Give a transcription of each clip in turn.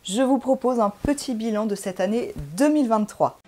je vous propose un petit bilan de cette année 2023.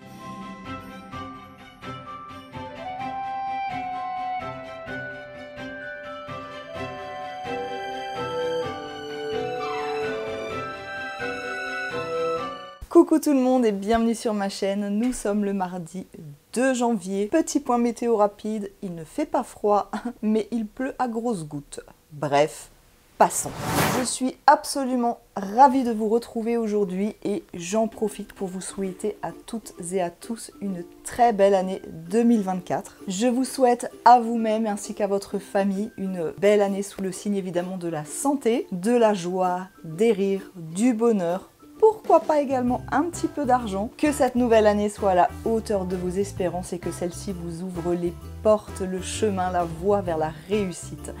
Coucou tout le monde et bienvenue sur ma chaîne, nous sommes le mardi 2 janvier. Petit point météo rapide, il ne fait pas froid, mais il pleut à grosses gouttes. Bref, passons. Je suis absolument ravie de vous retrouver aujourd'hui et j'en profite pour vous souhaiter à toutes et à tous une très belle année 2024. Je vous souhaite à vous-même ainsi qu'à votre famille une belle année sous le signe évidemment de la santé, de la joie, des rires, du bonheur. Pourquoi pas également un petit peu d'argent, que cette nouvelle année soit à la hauteur de vos espérances et que celle-ci vous ouvre les portes, le chemin, la voie vers la réussite.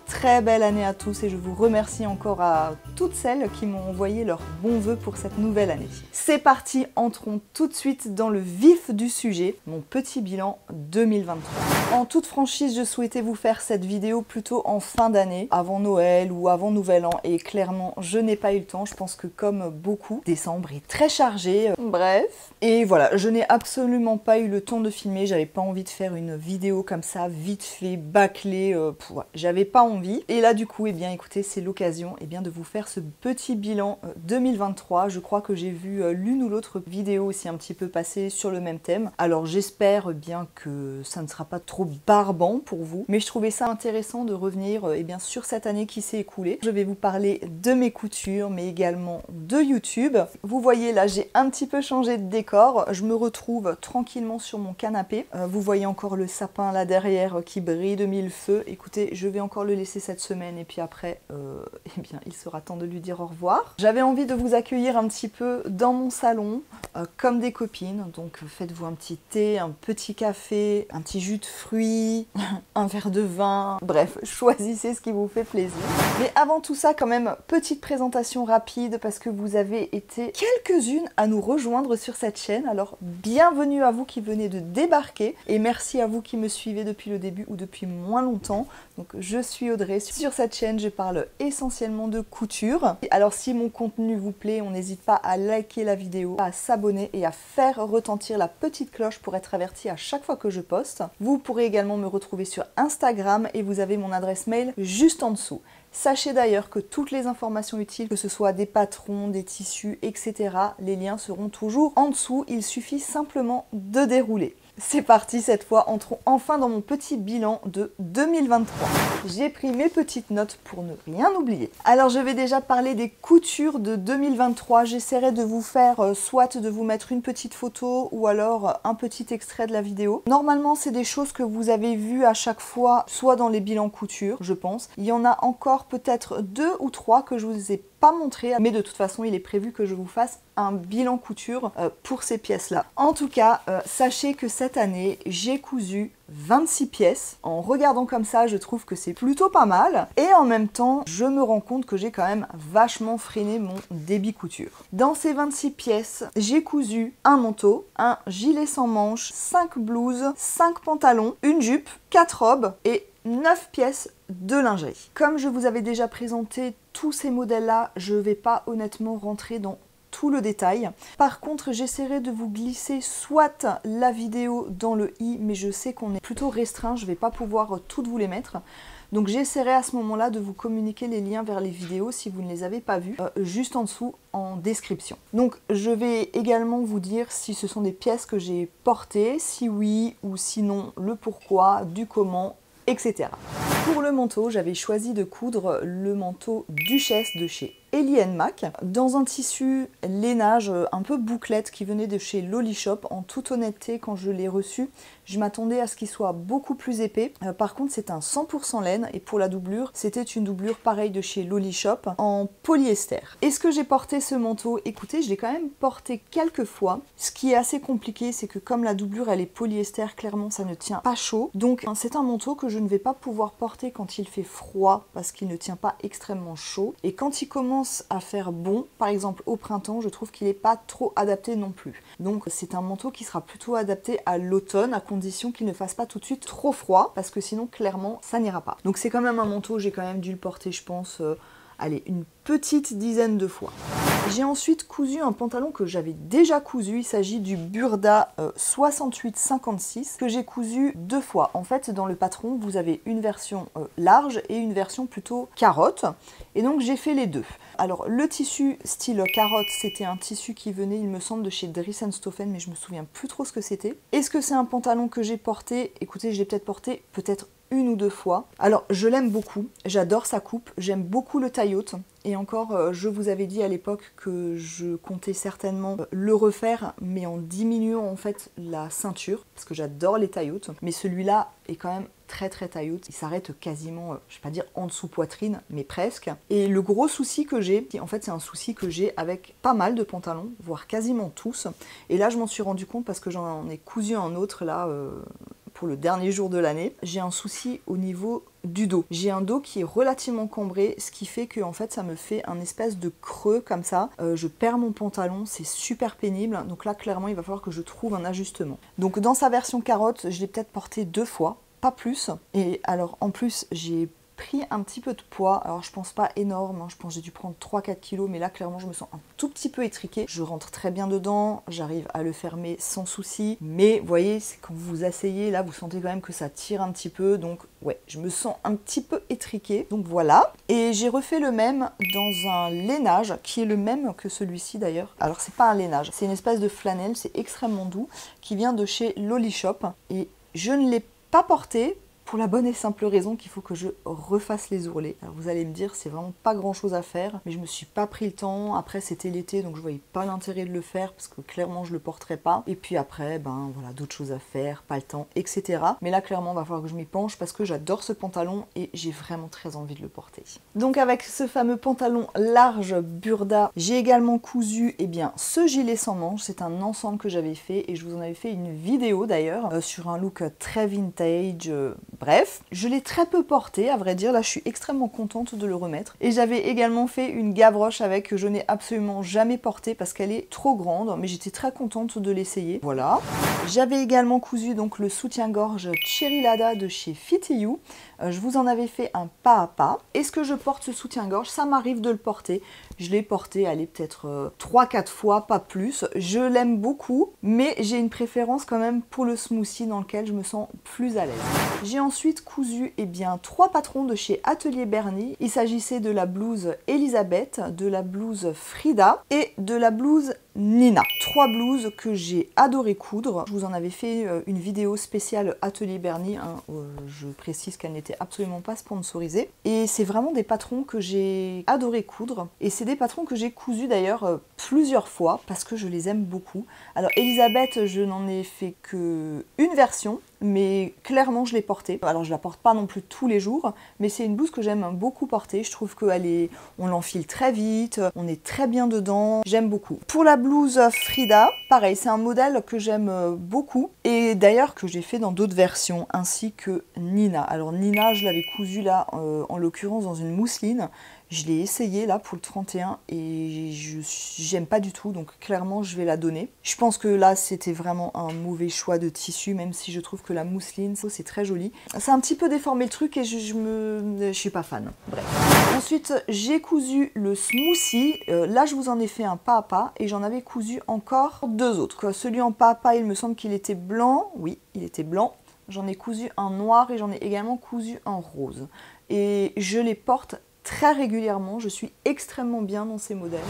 Très belle année à tous et je vous remercie encore à toutes celles qui m'ont envoyé leurs bons vœux pour cette nouvelle année. C'est parti, entrons tout de suite dans le vif du sujet, mon petit bilan 2023. En toute franchise, je souhaitais vous faire cette vidéo plutôt en fin d'année, avant Noël ou avant Nouvel An et clairement je n'ai pas eu le temps, je pense que comme beaucoup, décembre est très chargé, bref. Et voilà, je n'ai absolument pas eu le temps de filmer, j'avais pas envie de faire une vidéo comme ça, vite fait, bâclée, j'avais pas envie. Et là du coup, eh bien écoutez, c'est l'occasion de vous faire ce petit bilan 2023. Je crois que j'ai vu l'une ou l'autre vidéo aussi un petit peu passer sur le même thème. Alors j'espère bien que ça ne sera pas trop barbant pour vous, mais je trouvais ça intéressant de revenir sur cette année qui s'est écoulée. Je vais vous parler de mes coutures, mais également de YouTube. Vous voyez là, j'ai un petit peu changé de décor. Je me retrouve tranquillement sur mon canapé. Vous voyez encore le sapin là derrière qui brille de mille feux. Écoutez, je vais encore le laisser cette semaine et puis après il sera temps de lui dire au revoir. J'avais envie de vous accueillir un petit peu dans mon salon comme des copines, donc faites-vous un petit thé, un petit café, un petit jus de fruits, un verre de vin, bref, choisissez ce qui vous fait plaisir. Mais avant tout ça, quand même, petite présentation rapide parce que vous avez été quelques-unes à nous rejoindre sur cette chaîne, alors bienvenue à vous qui venez de débarquer et merci à vous qui me suivez depuis le début ou depuis moins longtemps. Donc je suis Audrey, sur cette chaîne je parle essentiellement de couture. Alors si mon contenu vous plaît, on n'hésite pas à liker la vidéo, à s'abonner et à faire retentir la petite cloche pour être averti à chaque fois que je poste. Vous pourrez également me retrouver sur Instagram et vous avez mon adresse mail juste en dessous. Sachez d'ailleurs que toutes les informations utiles, que ce soit des patrons, des tissus, etc., les liens seront toujours en dessous, il suffit simplement de dérouler. C'est parti, cette fois, entrons enfin dans mon petit bilan de 2023. J'ai pris mes petites notes pour ne rien oublier. Alors, je vais déjà parler des coutures de 2023. J'essaierai de vous faire, soit de vous mettre une petite photo ou alors un petit extrait de la vidéo. Normalement, c'est des choses que vous avez vues à chaque fois, soit dans les bilans couture, je pense. Il y en a encore peut-être 2 ou 3 que je vous ai pas montré, mais de toute façon il est prévu que je vous fasse un bilan couture pour ces pièces là. En tout cas, sachez que cette année j'ai cousu 26 pièces. En regardant comme ça, je trouve que c'est plutôt pas mal. Et en même temps, je me rends compte que j'ai quand même vachement freiné mon débit couture. Dans ces 26 pièces, j'ai cousu un manteau, un gilet sans manches, 5 blouses, 5 pantalons, une jupe, 4 robes et 9 pièces de lingerie. Comme je vous avais déjà présenté tous ces modèles-là, je ne vais pas honnêtement rentrer dans tout le détail. Par contre, j'essaierai de vous glisser soit la vidéo dans le i, mais je sais qu'on est plutôt restreint, je ne vais pas pouvoir toutes vous les mettre. Donc j'essaierai à ce moment-là de vous communiquer les liens vers les vidéos si vous ne les avez pas vues, juste en dessous en description. Donc je vais également vous dire si ce sont des pièces que j'ai portées, si oui ou sinon le pourquoi, du comment, etc. Pour le manteau, j'avais choisi de coudre le manteau Duchesse de chez Ellie & Mac dans un tissu lainage un peu bouclette qui venait de chez Loli Shop. En toute honnêteté, quand je l'ai reçu, je m'attendais à ce qu'il soit beaucoup plus épais. Par contre, c'est un 100% laine et pour la doublure, c'était une doublure pareille de chez Loli Shop en polyester. Est-ce que j'ai porté ce manteau? Écoutez, je l'ai quand même porté quelques fois. Ce qui est assez compliqué, c'est que comme la doublure elle est polyester, clairement ça ne tient pas chaud. Donc c'est un manteau que je ne vais pas pouvoir porter quand il fait froid parce qu'il ne tient pas extrêmement chaud. Et quand il commence à faire bon, par exemple au printemps, je trouve qu'il n'est pas trop adapté non plus. Donc c'est un manteau qui sera plutôt adapté à l'automne, à condition qu'il ne fasse pas tout de suite trop froid, parce que sinon clairement ça n'ira pas. Donc c'est quand même un manteau, j'ai quand même dû le porter je pense, allez, une petite dizaine de fois. J'ai ensuite cousu un pantalon que j'avais déjà cousu. Il s'agit du Burda 68-56 que j'ai cousu 2 fois. En fait, dans le patron, vous avez une version large et une version plutôt carotte. Et donc, j'ai fait les deux. Alors, le tissu style carotte, c'était un tissu qui venait, il me semble, de chez Dries & Stoffen, mais je me souviens plus trop ce que c'était. Est-ce que c'est un pantalon que j'ai porté? Écoutez, je l'ai peut-être porté une ou 2 fois. Alors, je l'aime beaucoup, j'adore sa coupe, j'aime beaucoup le taille-haute. Et encore, je vous avais dit à l'époque que je comptais certainement le refaire, mais en diminuant en fait la ceinture, parce que j'adore les taille-hautes. Mais celui-là est quand même très taille-haute. Il s'arrête quasiment, je vais pas dire en dessous poitrine, mais presque. Et le gros souci que j'ai, en fait c'est un souci que j'ai avec pas mal de pantalons, voire quasiment tous. Et là je m'en suis rendu compte parce que j'en ai cousu un autre là, pour le dernier jour de l'année. J'ai un souci au niveau du dos. J'ai un dos qui est relativement cambré, ce qui fait que en fait ça me fait un espèce de creux comme ça. Je perds mon pantalon, c'est super pénible. Donc là clairement il va falloir que je trouve un ajustement. Donc dans sa version carotte, je l'ai peut-être porté 2 fois, pas plus. Et alors en plus j'ai pris un petit peu de poids, alors je pense pas énorme, hein. Je pense que j'ai dû prendre 3-4 kilos, mais là clairement je me sens un tout petit peu étriquée. Je rentre très bien dedans, j'arrive à le fermer sans souci, mais vous voyez, c'est quand vous vous asseyez, là vous sentez quand même que ça tire un petit peu, donc ouais, je me sens un petit peu étriquée, donc voilà. Et j'ai refait le même dans un lainage, qui est le même que celui-ci d'ailleurs. Alors c'est pas un lainage, c'est une espèce de flanelle, c'est extrêmement doux, qui vient de chez Lolly Shop, et je ne l'ai pas porté, pour la bonne et simple raison qu'il faut que je refasse les ourlets. Alors vous allez me dire, c'est vraiment pas grand chose à faire, mais je me suis pas pris le temps. Après c'était l'été, donc je voyais pas l'intérêt de le faire, parce que clairement je le porterais pas. Et puis après, ben voilà, d'autres choses à faire, pas le temps, etc. Mais là clairement, il va falloir que je m'y penche, parce que j'adore ce pantalon et j'ai vraiment très envie de le porter. Donc avec ce fameux pantalon large Burda, j'ai également cousu ce gilet sans manches. C'est un ensemble que j'avais fait, et je vous en avais fait une vidéo d'ailleurs, sur un look très vintage. Bref, je l'ai très peu porté, à vrai dire. Là, je suis extrêmement contente de le remettre. Et j'avais également fait une gavroche avec, que je n'ai absolument jamais portée parce qu'elle est trop grande, mais j'étais très contente de l'essayer. Voilà. J'avais également cousu donc le soutien-gorge Cherry Lada de chez Fitty You. Je vous en avais fait un pas à pas. Est-ce que je porte ce soutien-gorge? Ça m'arrive de le porter. Je l'ai porté, allez, peut-être 3-4 fois, pas plus. Je l'aime beaucoup, mais j'ai une préférence quand même pour le smoothie dans lequel je me sens plus à l'aise. J'ai ensuite cousu 3 patrons de chez Atelier Bernie. Il s'agissait de la blouse Elisabeth, de la blouse Frida et de la blouse Nina. 3 blouses que j'ai adoré coudre. Je vous en avais fait une vidéo spéciale Atelier Bernie, hein. Je précise qu'elle n'était absolument pas sponsorisée. Et c'est vraiment des patrons que j'ai adoré coudre. Et c'est des patrons que j'ai cousus d'ailleurs plusieurs fois parce que je les aime beaucoup. Alors Elisabeth, je n'en ai fait que une version, mais clairement je l'ai portée. Alors je la porte pas non plus tous les jours, mais c'est une blouse que j'aime beaucoup porter. Je trouve on l'enfile très vite, on est très bien dedans, j'aime beaucoup. Pour la blouse Frida, pareil, c'est un modèle que j'aime beaucoup, et d'ailleurs que j'ai fait dans d'autres versions, ainsi que Nina. Alors Nina, je l'avais cousue là, en l'occurrence dans une mousseline. Je l'ai essayé là pour le 31 et j'aime pas du tout, donc clairement je vais la donner. Je pense que là c'était vraiment un mauvais choix de tissu, même si je trouve que la mousseline c'est très joli. Ça a un petit peu déformé le truc et je suis pas fan. Bref. Ensuite j'ai cousu le smoothie. Là je vous en ai fait un pas à pas et j'en avais cousu encore 2 autres. Celui en pas à pas, il me semble qu'il était blanc. Oui, il était blanc. J'en ai cousu un noir et j'en ai également cousu un rose. Et je les porte très régulièrement, je suis extrêmement bien dans ces modèles.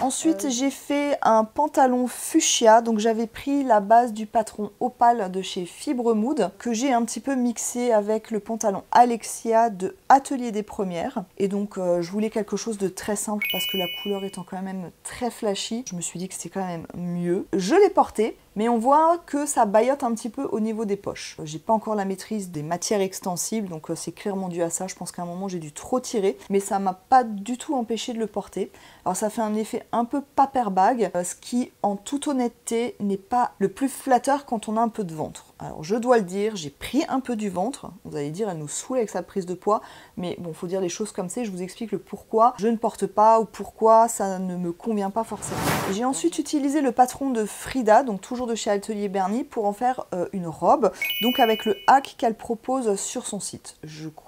Ensuite, j'ai fait un pantalon fuchsia, donc j'avais pris la base du patron Opale de chez Fibre Mood, que j'ai un petit peu mixé avec le pantalon Alexia de Atelier des Premières. Et donc, je voulais quelque chose de très simple parce que la couleur étant quand même très flashy, je me suis dit que c'était quand même mieux. Je l'ai porté, mais on voit que ça baillote un petit peu au niveau des poches. J'ai pas encore la maîtrise des matières extensibles, donc c'est clairement dû à ça. Je pense qu'à un moment j'ai dû trop tirer, mais ça m'a pas du tout empêché de le porter. Alors ça fait un effet un peu paper bag, ce qui en toute honnêteté n'est pas le plus flatteur quand on a un peu de ventre. Alors je dois le dire, j'ai pris un peu du ventre. Vous allez dire, elle nous saoule avec sa prise de poids. Mais bon, faut dire les choses comme c'est. Je vous explique le pourquoi je ne porte pas ou pourquoi ça ne me convient pas forcément. J'ai ensuite utilisé le patron de Frida, donc toujours de chez Atelier Bernie, pour en faire une robe. Donc avec le hack qu'elle propose sur son site.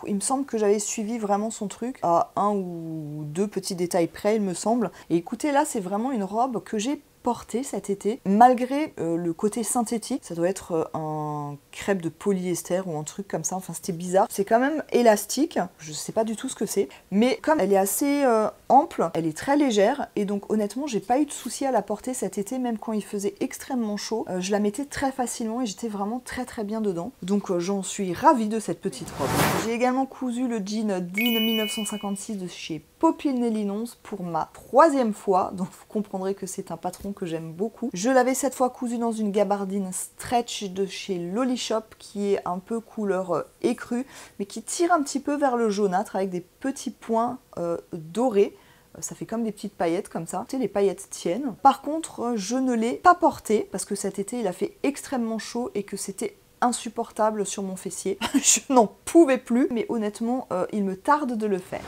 Il me semble que j'avais suivi vraiment son truc à un ou deux petits détails près, il me semble. Et écoutez, là, c'est vraiment une robe que j'ai portée cet été, malgré le côté synthétique. Ça doit être un crêpe de polyester ou un truc comme ça, enfin c'était bizarre. C'est quand même élastique, je sais pas du tout ce que c'est, mais comme elle est assez ample, elle est très légère, et donc honnêtement j'ai pas eu de souci à la porter cet été, même quand il faisait extrêmement chaud. Je la mettais très facilement et j'étais vraiment très bien dedans. Donc j'en suis ravie de cette petite robe. J'ai également cousu le jean Dean 1956 de chez Popinelli Nonce pour ma 3e fois, donc vous comprendrez que c'est un patron que j'aime beaucoup. Je l'avais cette fois cousu dans une gabardine stretch de chez Lolly Shop qui est un peu couleur écrue, mais qui tire un petit peu vers le jaunâtre avec des petits points dorés. Ça fait comme des petites paillettes comme ça. Les paillettes tiennent. Par contre, je ne l'ai pas porté parce que cet été il a fait extrêmement chaud et que c'était insupportable sur mon fessier. Je n'en pouvais plus, mais honnêtement, il me tarde de le faire.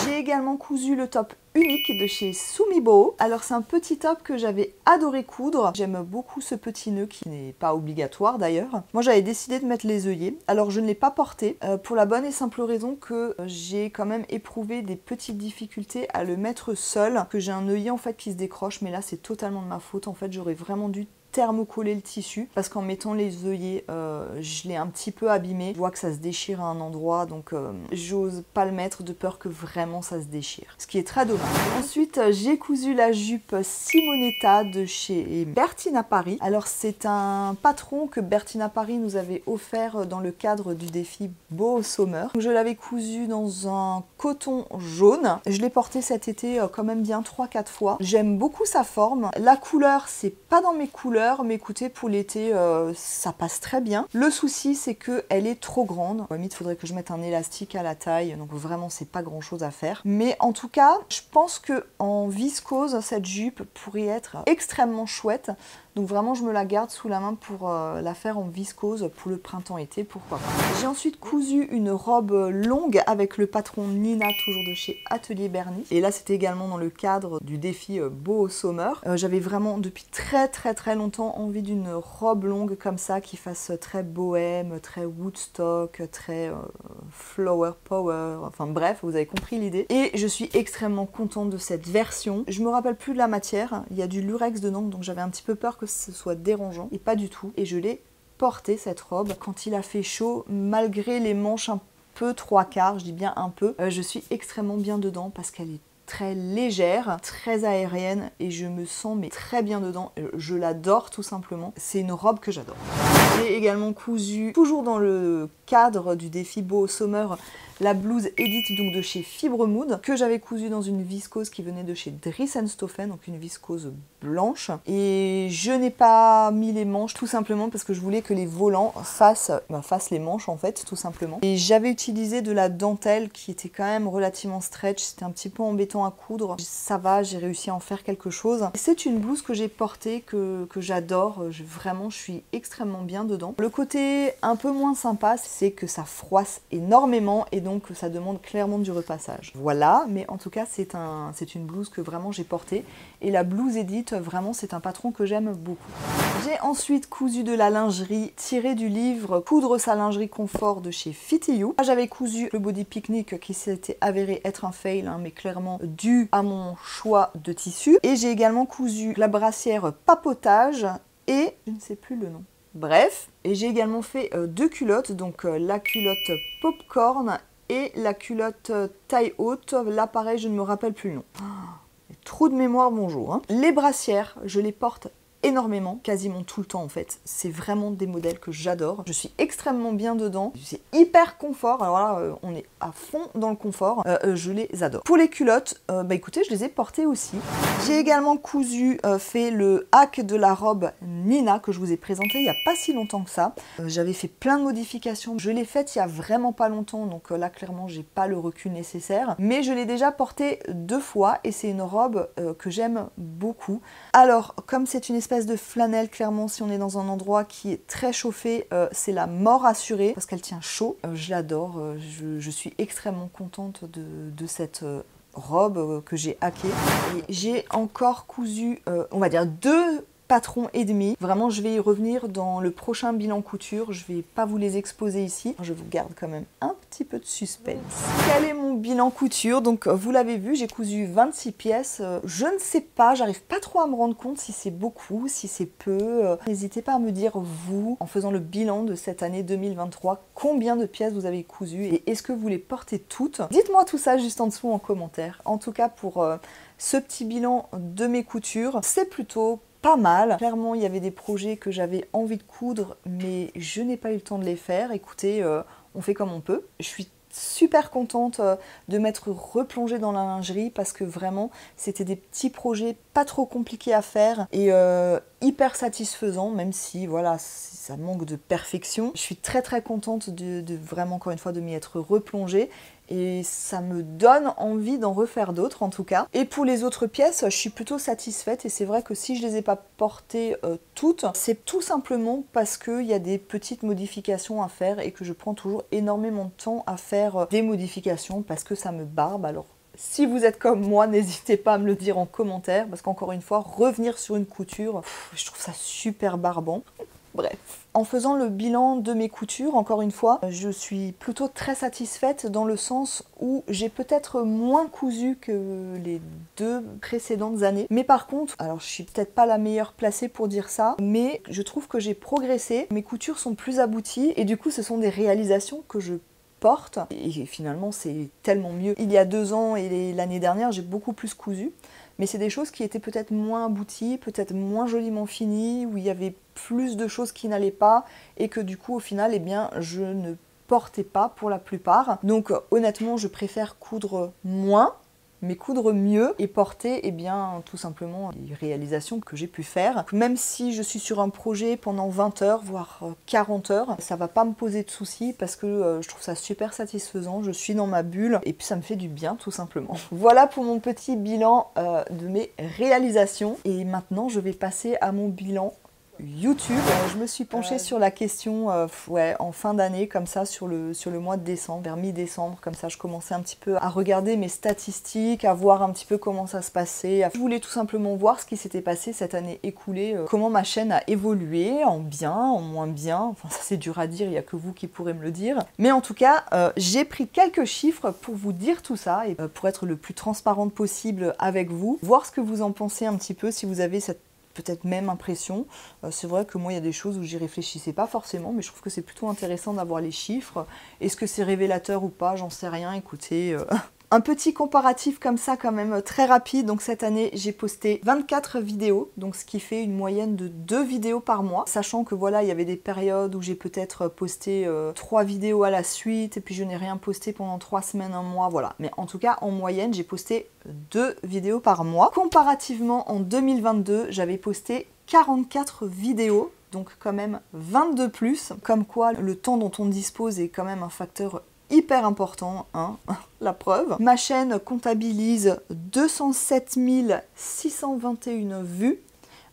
J'ai également cousu le top unique de chez Sumibo. Alors c'est un petit top que j'avais adoré coudre. J'aime beaucoup ce petit nœud qui n'est pas obligatoire d'ailleurs. Moi j'avais décidé de mettre les œillets. Alors je ne l'ai pas porté pour la bonne et simple raison que j'ai quand même éprouvé des petites difficultés à le mettre seul. Que j'ai un œillet en fait qui se décroche, mais là c'est totalement de ma faute. En fait j'aurais vraiment dû thermocoller le tissu parce qu'en mettant les œillets je l'ai un petit peu abîmé. Je vois que ça se déchire à un endroit, donc j'ose pas le mettre de peur que vraiment ça se déchire, ce qui est très dommage. Ensuite j'ai cousu la jupe Simonetta de chez Bertina Paris. Alors c'est un patron que Bertina Paris nous avait offert dans le cadre du défi Beau Summer. Je l'avais cousu dans un coton jaune. Je l'ai porté cet été quand même bien 3-4 fois. J'aime beaucoup sa forme. La couleur, c'est pas dans mes couleurs, mais écoutez, pour l'été ça passe très bien. Le souci c'est que elle est trop grande. À la limite, il faudrait que je mette un élastique à la taille, donc vraiment c'est pas grand chose à faire. Mais en tout cas, je pense que en viscose, cette jupe pourrait être extrêmement chouette. Donc vraiment je me la garde sous la main pour la faire en viscose pour le printemps-été, pourquoi pas. J'ai ensuite cousu une robe longue avec le patron Nina, toujours de chez Atelier Bernie. Et là c'était également dans le cadre du défi Beau Summer. J'avais vraiment depuis très longtemps envie d'une robe longue comme ça qui fasse très bohème, très Woodstock, très flower power, enfin bref, vous avez compris l'idée. Et je suis extrêmement contente de cette version. Je me rappelle plus de la matière, il y a du lurex dedans, donc j'avais un petit peu peur que ce soit dérangeant, et pas du tout. Et je l'ai portée cette robe quand il a fait chaud, malgré les manches un peu 3/4, je dis bien un peu. Je suis extrêmement bien dedans parce qu'elle est très légère, très aérienne, et je me sens mais très bien dedans. Je l'adore tout simplement. C'est une robe que j'adore. J'ai également cousu, toujours dans le cadre du défi Beau Summer, la blouse Edith donc de chez Fibre Mood, que j'avais cousue dans une viscose qui venait de chez Dries & Stoffen, donc une viscose blanche. Et je n'ai pas mis les manches tout simplement parce que je voulais que les volants fassent les manches en fait, tout simplement. Et j'avais utilisé de la dentelle qui était quand même relativement stretch, c'était un petit peu embêtant à coudre. Ça va, j'ai réussi à en faire quelque chose. C'est une blouse que j'ai portée, que j'adore, vraiment je suis extrêmement bien dedans. Le côté un peu moins sympa, c'est que ça froisse énormément et donc ça demande clairement du repassage. Voilà, mais en tout cas c'est une blouse que vraiment j'ai portée, et la blouse Edith, vraiment c'est un patron que j'aime beaucoup. J'ai ensuite cousu de la lingerie tirée du livre Coudre sa lingerie confort de chez Fitty You. J'avais cousu le body picnic qui s'était avéré être un fail, mais clairement dû à mon choix de tissu. Et j'ai également cousu la brassière papotage et je ne sais plus le nom. Bref, et j'ai également fait deux culottes, donc la culotte popcorn et la culotte taille haute. Là pareil, je ne me rappelle plus le nom. Trou de mémoire, bonjour. Hein. Les brassières, je les porte énormément, quasiment tout le temps en fait. C'est vraiment des modèles que j'adore. Je suis extrêmement bien dedans. C'est hyper confort. Alors là, on est à fond dans le confort. Je les adore. Pour les culottes, écoutez, je les ai portées aussi. J'ai également cousu, fait le hack de la robe Nina que je vous ai présenté il n'y a pas si longtemps que ça. J'avais fait plein de modifications. Je l'ai faite il y a vraiment pas longtemps, donc là clairement j'ai pas le recul nécessaire. Mais je l'ai déjà portée 2 fois et c'est une robe que j'aime beaucoup. Alors, comme c'est une espèce espèce de flanelle, clairement, si on est dans un endroit qui est très chauffé, c'est la mort assurée, parce qu'elle tient chaud. Je l'adore, je suis extrêmement contente de cette robe que j'ai hackée. Et j'ai encore cousu, on va dire, 2 patrons et demi. Vraiment, je vais y revenir dans le prochain bilan couture. Je vais pas vous les exposer ici. Je vous garde quand même un petit peu de suspense. Quel est mon bilan couture? Donc, vous l'avez vu, j'ai cousu 26 pièces. Je ne sais pas, j'arrive pas trop à me rendre compte si c'est beaucoup, si c'est peu. N'hésitez pas à me dire, vous, en faisant le bilan de cette année 2023, combien de pièces vous avez cousues et est-ce que vous les portez toutes? Dites-moi tout ça juste en dessous en commentaire. En tout cas, pour ce petit bilan de mes coutures, c'est plutôt pas mal. Clairement, il y avait des projets que j'avais envie de coudre, mais je n'ai pas eu le temps de les faire. Écoutez, on fait comme on peut. Je suis super contente de m'être replongée dans la lingerie parce que vraiment, c'était des petits projets pas trop compliqués à faire et hyper satisfaisants, même si, voilà, ça manque de perfection. Je suis très très contente de vraiment, encore une fois, de m'y être replongée. Et ça me donne envie d'en refaire d'autres en tout cas. Et pour les autres pièces, je suis plutôt satisfaite et c'est vrai que si je les ai pas portées toutes, c'est tout simplement parce qu'il y a des petites modifications à faire et que je prends toujours énormément de temps à faire des modifications parce que ça me barbe. Alors si vous êtes comme moi, n'hésitez pas à me le dire en commentaire parce qu'encore une fois, revenir sur une couture, je trouve ça super barbant. Bref, en faisant le bilan de mes coutures, encore une fois, je suis plutôt très satisfaite dans le sens où j'ai peut-être moins cousu que les 2 précédentes années. Mais par contre, alors je suis peut-être pas la meilleure placée pour dire ça, mais je trouve que j'ai progressé, mes coutures sont plus abouties et du coup ce sont des réalisations que je porte et finalement c'est tellement mieux. Il y a 2 ans et l'année dernière, j'ai beaucoup plus cousu. Mais c'est des choses qui étaient peut-être moins abouties, peut-être moins joliment finies, où il y avait plus de choses qui n'allaient pas, et que du coup, au final, eh bien, je ne portais pas pour la plupart. Donc honnêtement, je préfère coudre moins, mais coudre mieux et porter, eh bien, tout simplement les réalisations que j'ai pu faire. Même si je suis sur un projet pendant 20 heures, voire 40 heures, ça va pas me poser de soucis parce que je trouve ça super satisfaisant, je suis dans ma bulle et puis ça me fait du bien tout simplement. Voilà pour mon petit bilan de mes réalisations et maintenant je vais passer à mon bilan YouTube. Je me suis penchée sur la question ouais, en fin d'année, comme ça, sur le mois de décembre, vers mi-décembre, comme ça je commençais un petit peu à regarder mes statistiques, à voir un petit peu comment ça se passait. Je voulais tout simplement voir ce qui s'était passé cette année écoulée, comment ma chaîne a évolué, en bien, en moins bien, enfin ça c'est dur à dire, il n'y a que vous qui pourrez me le dire. Mais en tout cas, j'ai pris quelques chiffres pour vous dire tout ça, et pour être le plus transparente possible avec vous, voir ce que vous en pensez un petit peu, si vous avez cette peut-être même impression. C'est vrai que moi, il y a des choses où j'y réfléchissais pas forcément, mais je trouve que c'est plutôt intéressant d'avoir les chiffres. Est-ce que c'est révélateur ou pas? J'en sais rien, écoutez. Un petit comparatif comme ça quand même très rapide. Donc cette année j'ai posté 24 vidéos, donc ce qui fait une moyenne de 2 vidéos par mois. Sachant que voilà, il y avait des périodes où j'ai peut-être posté 3 vidéos à la suite et puis je n'ai rien posté pendant 3 semaines, un mois, voilà. Mais en tout cas en moyenne j'ai posté 2 vidéos par mois. Comparativement en 2022 j'avais posté 44 vidéos. Donc quand même 22 plus, comme quoi le temps dont on dispose est quand même un facteur hyper important, hein, la preuve. Ma chaîne comptabilise 207 621 vues.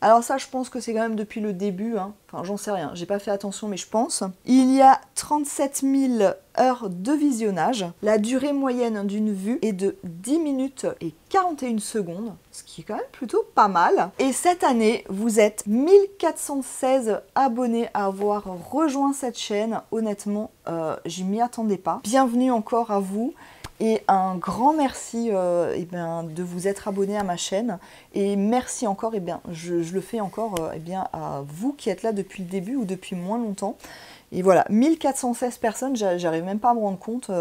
Alors ça, je pense que c'est quand même depuis le début, hein. Enfin j'en sais rien, j'ai pas fait attention mais je pense. Il y a 37 000 heures de visionnage. La durée moyenne d'une vue est de 10 minutes et 41 secondes, ce qui est quand même plutôt pas mal. Et cette année, vous êtes 1416 abonnés à avoir rejoint cette chaîne. Honnêtement, je m'y attendais pas. Bienvenue encore à vous. Et un grand merci eh bien, de vous être abonné à ma chaîne. Et merci encore, eh bien, je le fais encore eh bien, à vous qui êtes là depuis le début ou depuis moins longtemps. Et voilà, 1416 personnes, j'arrive même pas à me rendre compte.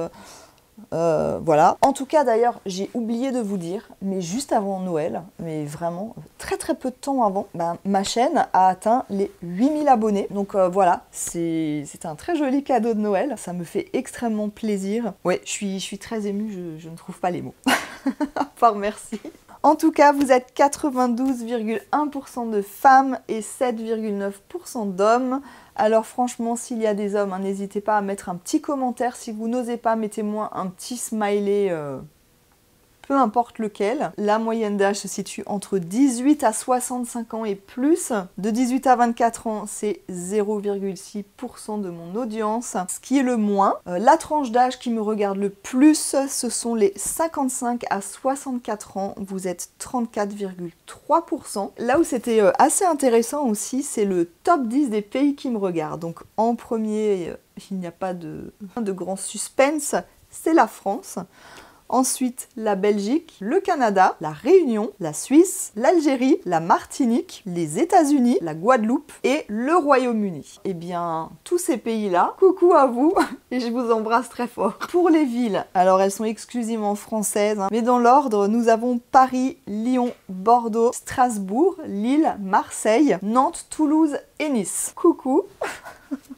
Voilà. En tout cas d'ailleurs, j'ai oublié de vous dire, mais juste avant Noël, mais vraiment très très peu de temps avant, ma chaîne a atteint les 8000 abonnés. Donc voilà, c'est un très joli cadeau de Noël. Ça me fait extrêmement plaisir. Ouais, je suis très émue, je ne trouve pas les mots. Enfin, merci. En tout cas, vous êtes 92,1% de femmes et 7,9% d'hommes. Alors franchement, s'il y a des hommes, hein, n'hésitez pas à mettre un petit commentaire. Si vous n'osez pas, mettez-moi un petit smiley peu importe lequel. La moyenne d'âge se situe entre 18 à 65 ans et plus. De 18 à 24 ans, c'est 0,6% de mon audience, ce qui est le moins. La tranche d'âge qui me regarde le plus, ce sont les 55 à 64 ans. Vous êtes 34,3%. Là où c'était assez intéressant aussi, c'est le top 10 des pays qui me regardent. Donc en premier, il n'y a pas de grand suspense, c'est la France. Ensuite, la Belgique, le Canada, la Réunion, la Suisse, l'Algérie, la Martinique, les États-Unis, la Guadeloupe et le Royaume-Uni. Eh bien, tous ces pays-là, coucou à vous et je vous embrasse très fort. Pour les villes, alors elles sont exclusivement françaises, mais dans l'ordre, nous avons Paris, Lyon, Bordeaux, Strasbourg, Lille, Marseille, Nantes, Toulouse et Nice. Coucou.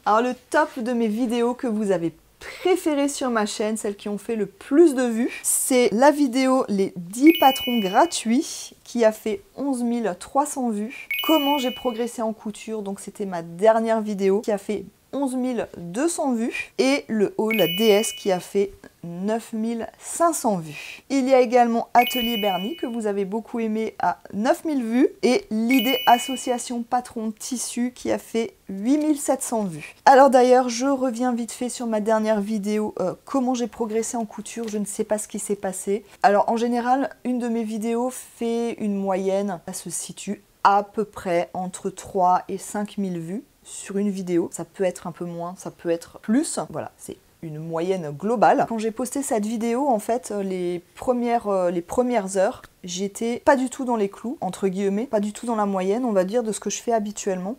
Alors le top de mes vidéos que vous avez préférées sur ma chaîne, celles qui ont fait le plus de vues, c'est la vidéo les 10 patrons gratuits qui a fait 11 300 vues. Comment j'ai progressé en couture, donc c'était ma dernière vidéo qui a fait 11 200 vues et le haul DS qui a fait 9 500 vues. Il y a également Atelier Bernie que vous avez beaucoup aimé à 9 000 vues et l'idée association patron tissu qui a fait 8 700 vues. Alors d'ailleurs, je reviens vite fait sur ma dernière vidéo comment j'ai progressé en couture, je ne sais pas ce qui s'est passé. Alors en général, une de mes vidéos fait une moyenne, ça se situe à peu près entre 3 et 5 000 vues sur une vidéo. Ça peut être un peu moins, ça peut être plus. Voilà, c'est une moyenne globale. Quand j'ai posté cette vidéo, en fait, les premières heures, j'étais pas du tout dans les clous, entre guillemets, pas du tout dans la moyenne, on va dire, de ce que je fais habituellement.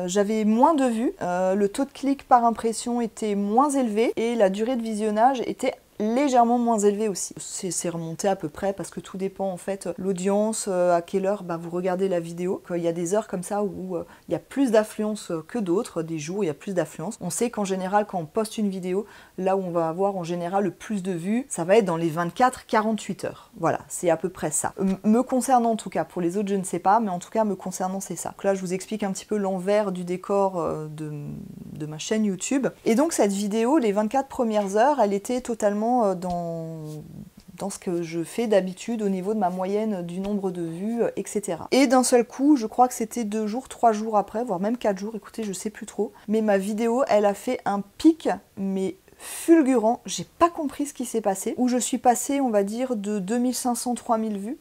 J'avais moins de vues, le taux de clic par impression était moins élevé et la durée de visionnage était légèrement moins élevé aussi. C'est remonté à peu près parce que tout dépend en fait l'audience, à quelle heure vous regardez la vidéo. Il y a des heures comme ça où il y a plus d'affluence que d'autres, des jours où il y a plus d'affluence. On sait qu'en général quand on poste une vidéo, là où on va avoir en général le plus de vues, ça va être dans les 24-48 heures. Voilà, c'est à peu près ça. Me concernant en tout cas, pour les autres je ne sais pas, mais en tout cas me concernant c'est ça. Donc là je vous explique un petit peu l'envers du décor de ma chaîne YouTube. Et donc cette vidéo, les 24 premières heures, elle était totalement dans ce que je fais d'habitude au niveau de ma moyenne du nombre de vues, etc. Et d'un seul coup, je crois que c'était 2 jours, 3 jours après, voire même 4 jours, écoutez, je sais plus trop. Mais ma vidéo, elle a fait un pic, mais fulgurant, j'ai pas compris ce qui s'est passé, où je suis passée, on va dire, de 2500-3000 vues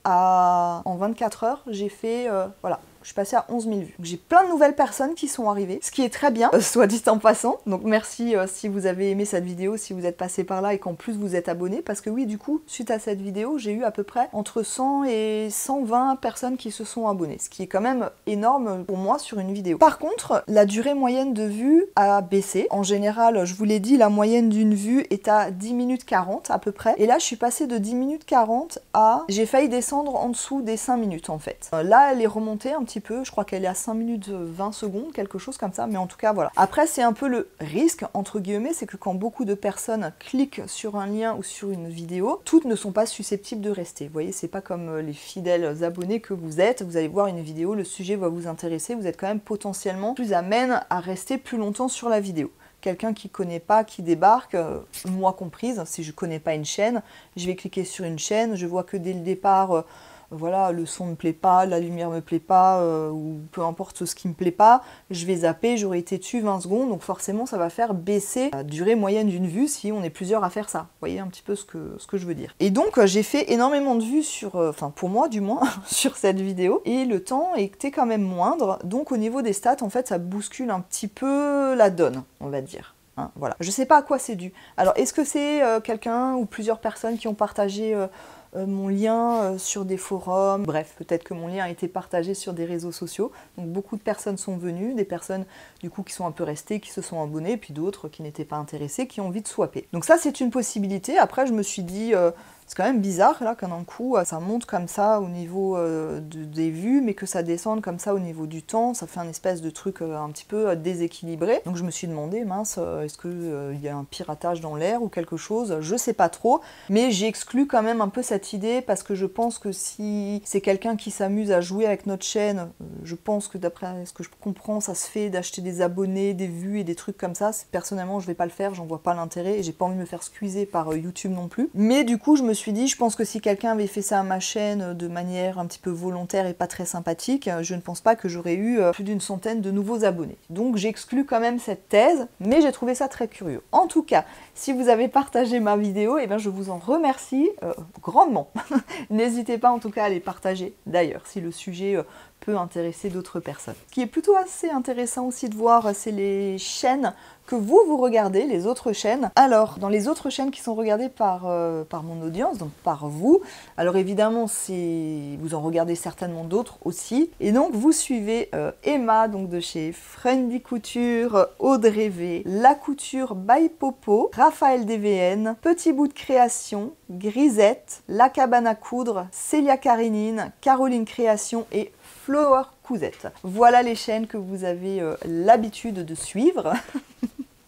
à... En 24 heures, j'ai fait... voilà. Je suis passée à 11 000 vues. J'ai plein de nouvelles personnes qui sont arrivées, ce qui est très bien, soit dit en passant. Donc merci si vous avez aimé cette vidéo, si vous êtes passé par là et qu'en plus vous êtes abonné, parce que oui, du coup, suite à cette vidéo, j'ai eu à peu près entre 100 et 120 personnes qui se sont abonnées, ce qui est quand même énorme pour moi sur une vidéo. Par contre, la durée moyenne de vue a baissé. En général, je vous l'ai dit, la moyenne d'une vue est à 10 minutes 40 à peu près. Et là, je suis passée de 10 minutes 40 à... J'ai failli descendre en dessous des 5 minutes en fait. Là, elle est remontée un petit peu, je crois qu'elle est à 5 minutes 20 secondes, quelque chose comme ça, mais en tout cas voilà. Après c'est un peu le risque, entre guillemets, c'est que quand beaucoup de personnes cliquent sur un lien ou sur une vidéo, toutes ne sont pas susceptibles de rester. Vous voyez, c'est pas comme les fidèles abonnés que vous êtes, vous allez voir une vidéo, le sujet va vous intéresser, vous êtes quand même potentiellement plus amène à rester plus longtemps sur la vidéo. Quelqu'un qui connaît pas, qui débarque, moi comprise, si je connais pas une chaîne, je vais cliquer sur une chaîne, je vois que dès le départ... voilà, le son me plaît pas, la lumière me plaît pas, ou peu importe ce qui me plaît pas, je vais zapper, j'aurai été dessus 20 secondes, donc forcément ça va faire baisser la durée moyenne d'une vue si on est plusieurs à faire ça. Vous voyez un petit peu ce que je veux dire. Et donc j'ai fait énormément de vues sur, enfin pour moi du moins, sur cette vidéo, et le temps était quand même moindre, donc au niveau des stats, en fait ça bouscule un petit peu la donne, on va dire. Hein, voilà. Je sais pas à quoi c'est dû. Alors est-ce que c'est quelqu'un ou plusieurs personnes qui ont partagé mon lien sur des forums, bref, peut-être que mon lien a été partagé sur des réseaux sociaux, donc beaucoup de personnes sont venues, des personnes du coup qui sont un peu restées, qui se sont abonnées, puis d'autres qui n'étaient pas intéressées, qui ont vite swappé. Donc ça c'est une possibilité. Après je me suis dit, c'est quand même bizarre là qu'un coup ça monte comme ça au niveau des vues, mais que ça descende comme ça au niveau du temps, ça fait un espèce de truc un petit peu déséquilibré. Donc je me suis demandé, mince, est-ce qu'il y a un piratage dans l'air ou quelque chose, je sais pas trop, mais j'ai exclu quand même un peu cette idée parce que je pense que si c'est quelqu'un qui s'amuse à jouer avec notre chaîne, je pense que d'après ce que je comprends, ça se fait d'acheter des abonnés, des vues et des trucs comme ça. Personnellement, je vais pas le faire, j'en vois pas l'intérêt et j'ai pas envie de me faire squeezer par YouTube non plus. Mais du coup, je me suis dit, je pense que si quelqu'un avait fait ça à ma chaîne de manière un petit peu volontaire et pas très sympathique, je ne pense pas que j'aurais eu plus d'une centaine de nouveaux abonnés. Donc j'exclus quand même cette thèse, mais j'ai trouvé ça très curieux. En tout cas, si vous avez partagé ma vidéo, eh bien je vous en remercie grandement. N'hésitez pas en tout cas à les partager d'ailleurs, si le sujet peut intéresser d'autres personnes. Ce qui est plutôt assez intéressant aussi de voir, c'est les chaînes que vous regardez, les autres chaînes. Alors, dans les autres chaînes qui sont regardées par mon audience, donc par vous, alors évidemment, vous en regardez certainement d'autres aussi. Et donc, vous suivez Emma, donc de chez Friendly Couture, Audrey V, La Couture by Popo, Raphaël DVN, Petit Bout de Création, Grisette, La Cabane à Coudre, Célia Karénine, Caroline Création et Flower Cousette. Voilà les chaînes que vous avez l'habitude de suivre.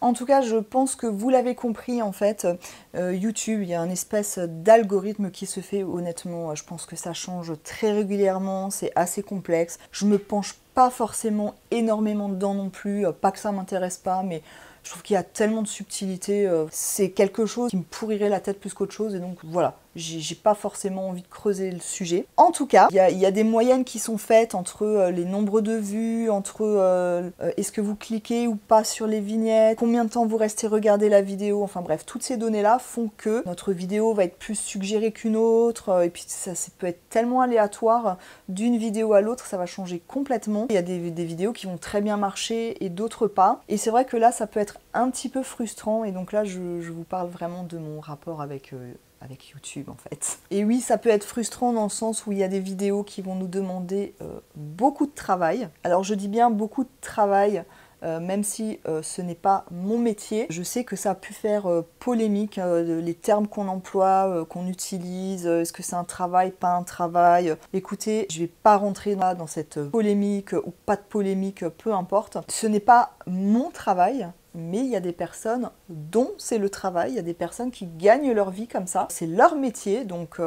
En tout cas, je pense que vous l'avez compris, en fait, YouTube, il y a une espèce d'algorithme qui se fait, honnêtement, je pense que ça change très régulièrement, c'est assez complexe. Je me penche pas forcément énormément dedans non plus, pas que ça m'intéresse pas, mais je trouve qu'il y a tellement de subtilité, c'est quelque chose qui me pourrirait la tête plus qu'autre chose, et donc voilà. J'ai pas forcément envie de creuser le sujet. En tout cas, il y a des moyennes qui sont faites entre les nombres de vues, entre est-ce que vous cliquez ou pas sur les vignettes, combien de temps vous restez regarder la vidéo, enfin bref, toutes ces données-là font que notre vidéo va être plus suggérée qu'une autre, et puis ça peut être tellement aléatoire d'une vidéo à l'autre, ça va changer complètement. Il y a des vidéos qui vont très bien marcher et d'autres pas, et c'est vrai que là, ça peut être un petit peu frustrant, et donc là, je vous parle vraiment de mon rapport avec YouTube en fait. Et oui, ça peut être frustrant dans le sens où il y a des vidéos qui vont nous demander beaucoup de travail. Alors je dis bien beaucoup de travail, même si ce n'est pas mon métier. Je sais que ça a pu faire polémique, les termes qu'on emploie, qu'on utilise, est-ce que c'est un travail, pas un travail. Écoutez, je ne vais pas rentrer dans cette polémique ou pas de polémique, peu importe. Ce n'est pas mon travail. Mais il y a des personnes dont c'est le travail, il y a des personnes qui gagnent leur vie comme ça. C'est leur métier, donc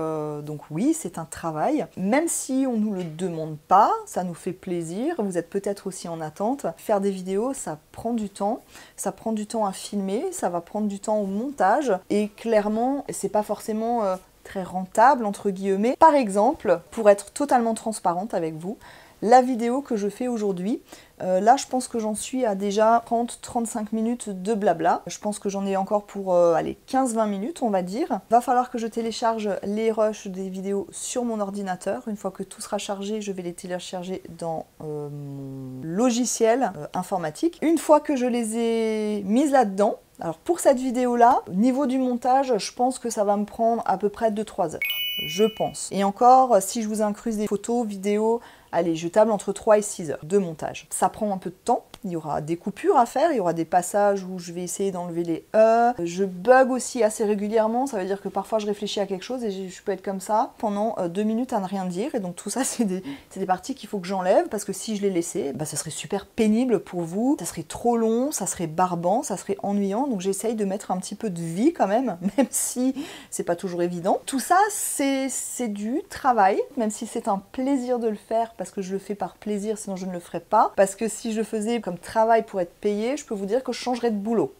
oui, c'est un travail. Même si on ne nous le demande pas, ça nous fait plaisir. Vous êtes peut-être aussi en attente. Faire des vidéos, ça prend du temps. Ça prend du temps à filmer, ça va prendre du temps au montage. Et clairement, c'est pas forcément très rentable, entre guillemets. Par exemple, pour être totalement transparente avec vous, la vidéo que je fais aujourd'hui, là je pense que j'en suis à déjà 30-35 minutes de blabla. Je pense que j'en ai encore pour 15-20 minutes on va dire. Va falloir que je télécharge les rushs des vidéos sur mon ordinateur. Une fois que tout sera chargé, je vais les télécharger dans mon logiciel informatique. Une fois que je les ai mises là-dedans, alors pour cette vidéo-là, au niveau du montage, je pense que ça va me prendre à peu près 2-3 heures. Je pense. Et encore, si je vous incruse des photos, vidéos, allez, je table entre 3 et 6 heures de montage. Ça prend un peu de temps, il y aura des coupures à faire, il y aura des passages où je vais essayer d'enlever les E. Je bug aussi assez régulièrement, ça veut dire que parfois je réfléchis à quelque chose et je peux être comme ça pendant 2 minutes à ne rien dire. Et donc tout ça, c'est des parties qu'il faut que j'enlève parce que si je les laissais, bah, ça serait super pénible pour vous, ça serait trop long, ça serait barbant, ça serait ennuyant. Donc j'essaye de mettre un petit peu de vie quand même, même si c'est pas toujours évident. Tout ça, c'est du travail, même si c'est un plaisir de le faire parce que je le fais par plaisir, sinon je ne le ferais pas. Parce que si je le faisais comme travail pour être payé, je peux vous dire que je changerais de boulot.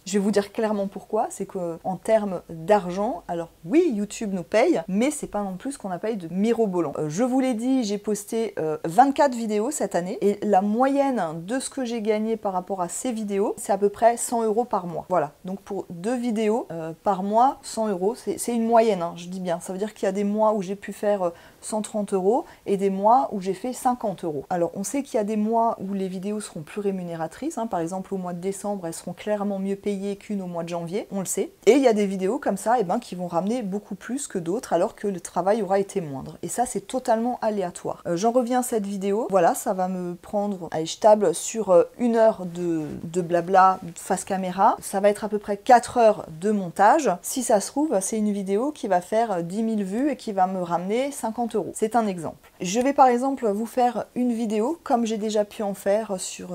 Je vais vous dire clairement pourquoi, c'est qu'en termes d'argent, alors oui, YouTube nous paye, mais c'est pas non plus ce qu'on appelle de mirobolant. Je vous l'ai dit, j'ai posté 24 vidéos cette année, et la moyenne de ce que j'ai gagné par rapport à ces vidéos, c'est à peu près 100 € par mois. Voilà, donc pour 2 vidéos par mois, 100 €, c'est une moyenne, hein, je dis bien. Ça veut dire qu'il y a des mois où j'ai pu faire 130 € et des mois où j'ai fait 50 €. Alors on sait qu'il y a des mois où les vidéos seront plus rémunératrices, hein. Par exemple au mois de décembre, elles seront clairement mieux payées qu'une au mois de janvier, on le sait. Et il y a des vidéos comme ça qui vont ramener beaucoup plus que d'autres alors que le travail aura été moindre. Et ça, c'est totalement aléatoire. J'en reviens à cette vidéo. Voilà, ça va me prendre, allez, je table sur 1 heure de blabla face caméra. Ça va être à peu près 4 heures de montage. Si ça se trouve, c'est une vidéo qui va faire 10 000 vues et qui va me ramener 50 €. C'est un exemple. Je vais par exemple vous faire une vidéo, comme j'ai déjà pu en faire sur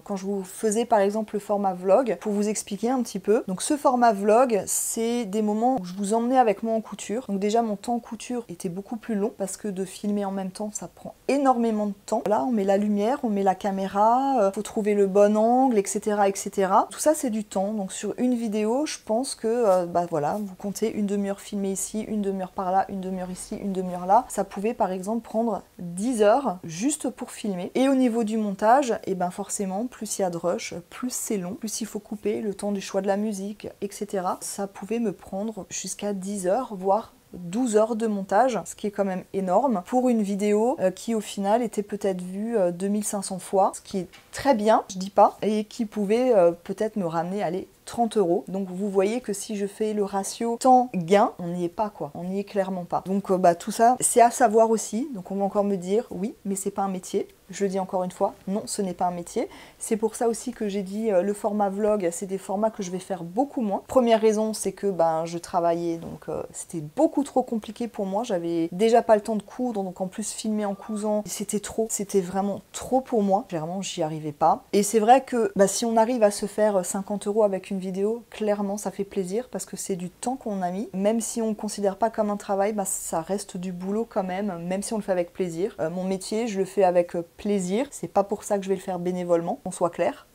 quand je vous faisais par exemple le format vlog, pour vous expliquer expliquer un petit peu. Donc ce format vlog, c'est des moments où je vous emmenais avec moi en couture. Donc déjà mon temps en couture était beaucoup plus long parce que de filmer en même temps, ça prend énormément de temps. Là, on met la lumière, on met la caméra, faut trouver le bon angle, etc., etc. Tout ça, c'est du temps. Donc sur une vidéo, je pense que, voilà, vous comptez une demi-heure filmée ici, une demi-heure par là, une demi-heure ici, une demi-heure là. Ça pouvait par exemple prendre 10 heures juste pour filmer. Et au niveau du montage, et ben forcément, plus il y a de rush, plus c'est long, plus il faut couper le temps du choix de la musique, etc. Ça pouvait me prendre jusqu'à 10 heures, voire 12 heures de montage, ce qui est quand même énorme pour une vidéo qui au final était peut-être vue 2500 fois, ce qui est très bien, je dis pas, et qui pouvait peut-être me ramener, allez, 30 euros. Donc vous voyez que si je fais le ratio temps-gain, on n'y est pas quoi, on n'y est clairement pas. Donc tout ça, c'est à savoir aussi. Donc on va encore me dire, oui, mais c'est pas un métier. Je le dis encore une fois, non, ce n'est pas un métier. C'est pour ça aussi que j'ai dit le format vlog, c'est des formats que je vais faire beaucoup moins. Première raison, c'est que je travaillais, donc c'était beaucoup trop compliqué pour moi. J'avais déjà pas le temps de coudre, donc en plus filmer en cousant, c'était trop. C'était vraiment trop pour moi. Clairement, j'y arrivais pas. Et c'est vrai que si on arrive à se faire 50 euros avec une vidéo, clairement, ça fait plaisir parce que c'est du temps qu'on a mis. Même si on ne considère pas comme un travail, ça reste du boulot quand même si on le fait avec plaisir. Mon métier, je le fais avec plaisir. C'est pas pour ça que je vais le faire bénévolement, qu'on soit clair.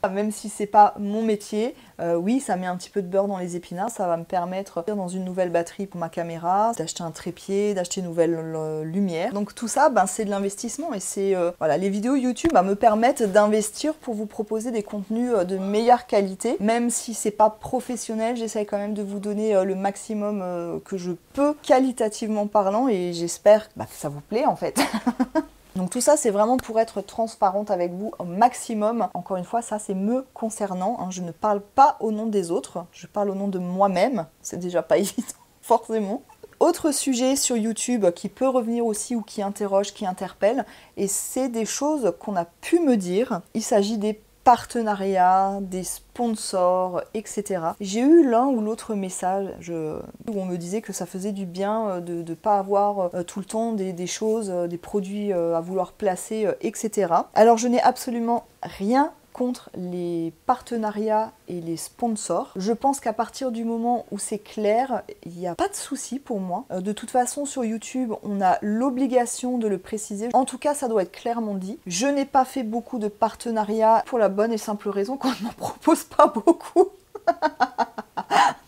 Même si c'est pas mon métier, oui, ça met un petit peu de beurre dans les épinards, ça va me permettre dans une nouvelle batterie pour ma caméra, d'acheter un trépied, d'acheter une nouvelle lumière. Donc tout ça, c'est de l'investissement et c'est voilà, les vidéos YouTube me permettent d'investir pour vous proposer des contenus de meilleure qualité, même si c'est pas professionnel, j'essaye quand même de vous donner le maximum que je peux qualitativement parlant et j'espère que ça vous plaît en fait. Donc tout ça, c'est vraiment pour être transparente avec vous au maximum. Encore une fois, ça, c'est me concernant. Je ne parle pas au nom des autres. Je parle au nom de moi-même. C'est déjà pas évident, forcément. Autre sujet sur YouTube qui peut revenir aussi ou qui interroge, qui interpelle, et c'est des choses qu'on a pu me dire. Il s'agit des partenariats, des sponsors, etc. J'ai eu l'un ou l'autre message où on me disait que ça faisait du bien de ne pas avoir tout le temps des choses, des produits à vouloir placer, etc. Alors je n'ai absolument rien contre les partenariats et les sponsors. Je pense qu'à partir du moment où c'est clair, il n'y a pas de souci pour moi. De toute façon, sur YouTube, on a l'obligation de le préciser. En tout cas, ça doit être clairement dit. Je n'ai pas fait beaucoup de partenariats pour la bonne et simple raison qu'on ne m'en propose pas beaucoup.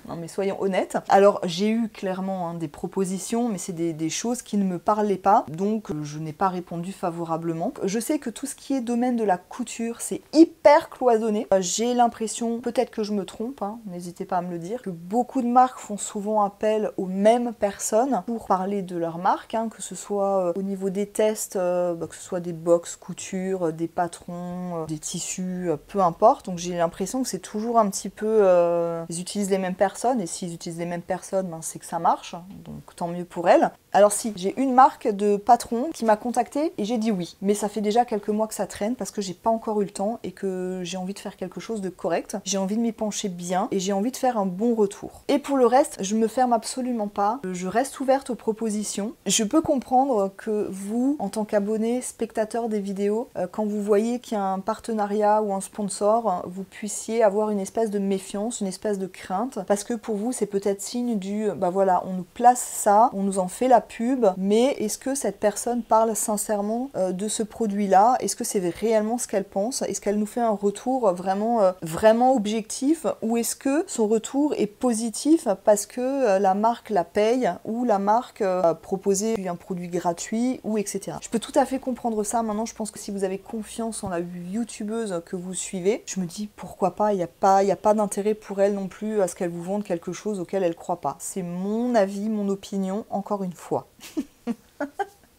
Non mais soyons honnêtes. Alors j'ai eu clairement des propositions, mais c'est des choses qui ne me parlaient pas, donc je n'ai pas répondu favorablement. Je sais que tout ce qui est domaine de la couture, c'est hyper cloisonné. J'ai l'impression, peut-être que je me trompe, n'hésitez pas à me le dire, que beaucoup de marques font souvent appel aux mêmes personnes pour parler de leur marque, que ce soit au niveau des tests, que ce soit des box couture, des patrons, des tissus, peu importe. Donc j'ai l'impression que c'est toujours un petit peu... ils utilisent les mêmes personnes, et s'ils utilisent les mêmes personnes, c'est que ça marche, donc tant mieux pour elles. Alors si, j'ai une marque de patron qui m'a contactée et j'ai dit oui, mais ça fait déjà quelques mois que ça traîne parce que j'ai pas encore eu le temps et que j'ai envie de faire quelque chose de correct, j'ai envie de m'y pencher bien et j'ai envie de faire un bon retour. Et pour le reste, je me ferme absolument pas, je reste ouverte aux propositions. Je peux comprendre que vous, en tant qu'abonné, spectateur des vidéos, quand vous voyez qu'il y a un partenariat ou un sponsor, vous puissiez avoir une espèce de méfiance, une espèce de crainte, parce que pour vous, c'est peut-être signe du voilà, on nous place ça, on nous en fait la pub, mais est-ce que cette personne parle sincèrement de ce produit-là? Est-ce que c'est réellement ce qu'elle pense? Est-ce qu'elle nous fait un retour vraiment objectif? Ou est-ce que son retour est positif parce que la marque la paye ou la marque a proposé un produit gratuit ou etc. Je peux tout à fait comprendre ça. Maintenant, je pense que si vous avez confiance en la youtubeuse que vous suivez, je me dis pourquoi pas, il n'y a pas d'intérêt pour elle non plus à ce qu'elle vous vende quelque chose auquel elle ne croit pas. C'est mon avis, mon opinion, encore une fois.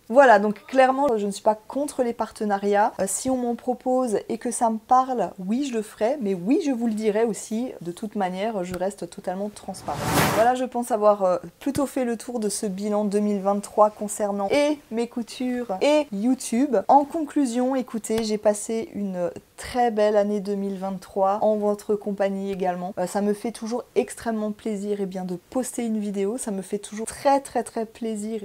Voilà, donc clairement, je ne suis pas contre les partenariats. Si on m'en propose et que ça me parle, oui, je le ferai, mais oui, je vous le dirai aussi. De toute manière, je reste totalement transparente. Voilà, je pense avoir plutôt fait le tour de ce bilan 2023 concernant et mes coutures et YouTube. En conclusion, écoutez, j'ai passé une très belle année 2023 en votre compagnie également. Ça me fait toujours extrêmement plaisir de poster une vidéo. Ça me fait toujours très plaisir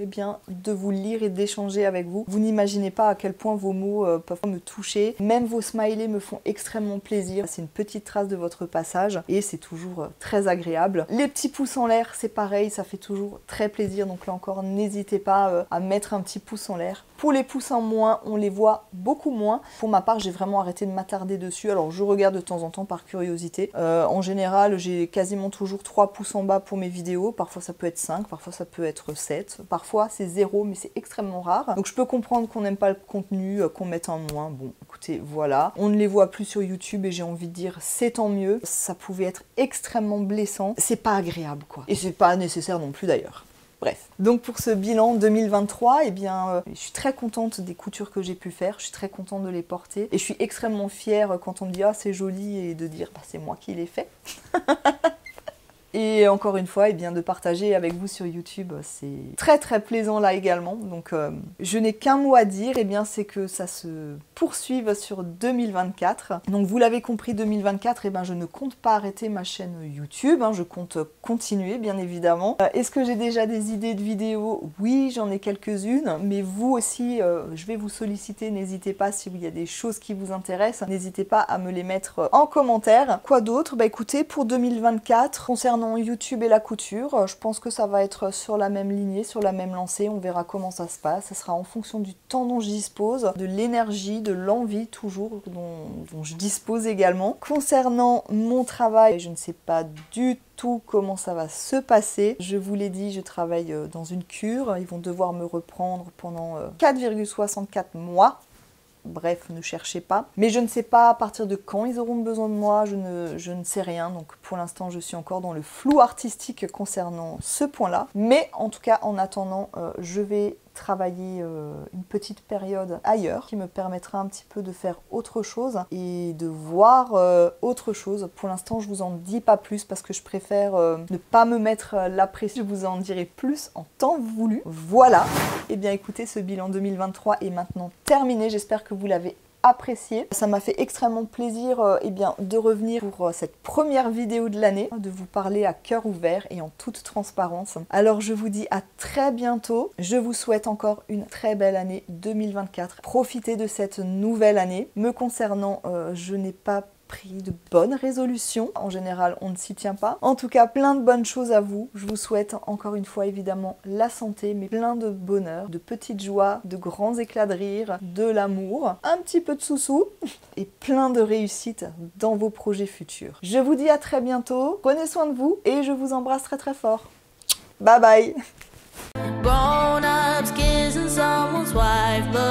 de vous lire et d'échanger avec vous. Vous n'imaginez pas à quel point vos mots peuvent me toucher. Même vos smileys me font extrêmement plaisir. C'est une petite trace de votre passage et c'est toujours très agréable. Les petits pouces en l'air, c'est pareil, ça fait toujours très plaisir. Donc là encore, n'hésitez pas à mettre un petit pouce en l'air. Pour les pouces en moins, on les voit beaucoup moins. Pour ma part, j'ai vraiment arrêté de m'attarder dessus. Alors je regarde de temps en temps par curiosité. En général, j'ai quasiment toujours 3 pouces en bas pour mes vidéos. Parfois ça peut être 5, parfois ça peut être 7. Parfois c'est 0, mais c'est extrêmement rare. Donc je peux comprendre qu'on n'aime pas le contenu, qu'on mette un moins. Bon, écoutez, voilà. On ne les voit plus sur YouTube et j'ai envie de dire c'est tant mieux. Ça pouvait être extrêmement blessant. C'est pas agréable quoi. Et c'est pas nécessaire non plus d'ailleurs. Bref, donc pour ce bilan 2023, je suis très contente des coutures que j'ai pu faire, je suis très contente de les porter et je suis extrêmement fière quand on me dit « Ah, c'est joli » et de dire bah, « C'est moi qui l'ai fait ». Et encore une fois, de partager avec vous sur YouTube, c'est très plaisant là également. Donc je n'ai qu'un mot à dire, c'est que ça se poursuive sur 2024. Donc vous l'avez compris, 2024, je ne compte pas arrêter ma chaîne YouTube, je compte continuer bien évidemment. Est-ce que j'ai déjà des idées de vidéos? Oui, j'en ai quelques-unes, mais vous aussi, je vais vous solliciter, n'hésitez pas si il y a des choses qui vous intéressent, n'hésitez pas à me les mettre en commentaire. Quoi d'autre? Écoutez, pour 2024, concernant YouTube et la couture, je pense que ça va être sur la même lignée, sur la même lancée, on verra comment ça se passe, ça sera en fonction du temps dont je dispose, de l'énergie, de l'envie toujours dont je dispose également. Concernant mon travail, je ne sais pas du tout comment ça va se passer. Je vous l'ai dit, je travaille dans une cure, ils vont devoir me reprendre pendant 4,64 mois. Bref, ne cherchez pas. Mais je ne sais pas à partir de quand ils auront besoin de moi, je ne sais rien. Donc pour l'instant, je suis encore dans le flou artistique concernant ce point-là. Mais en tout cas, en attendant, je vais travailler une petite période ailleurs qui me permettra un petit peu de faire autre chose et de voir autre chose. Pour l'instant, je vous en dis pas plus parce que je préfère ne pas me mettre la pression. Je vous en dirai plus en temps voulu. Voilà. Écoutez, ce bilan 2023 est maintenant terminé. J'espère que vous l'avez apprécié. Ça m'a fait extrêmement plaisir de revenir pour cette première vidéo de l'année, de vous parler à cœur ouvert et en toute transparence. Alors je vous dis à très bientôt. Je vous souhaite encore une très belle année 2024. Profitez de cette nouvelle année. Me concernant, je n'ai pas pris de bonnes résolutions. En général, on ne s'y tient pas. En tout cas, plein de bonnes choses à vous. Je vous souhaite encore une fois évidemment la santé, mais plein de bonheur, de petites joies, de grands éclats de rire, de l'amour, un petit peu de sous-sous et plein de réussite dans vos projets futurs. Je vous dis à très bientôt. Prenez soin de vous et je vous embrasse très fort. Bye bye. Grown-ups kissing someone's wife, but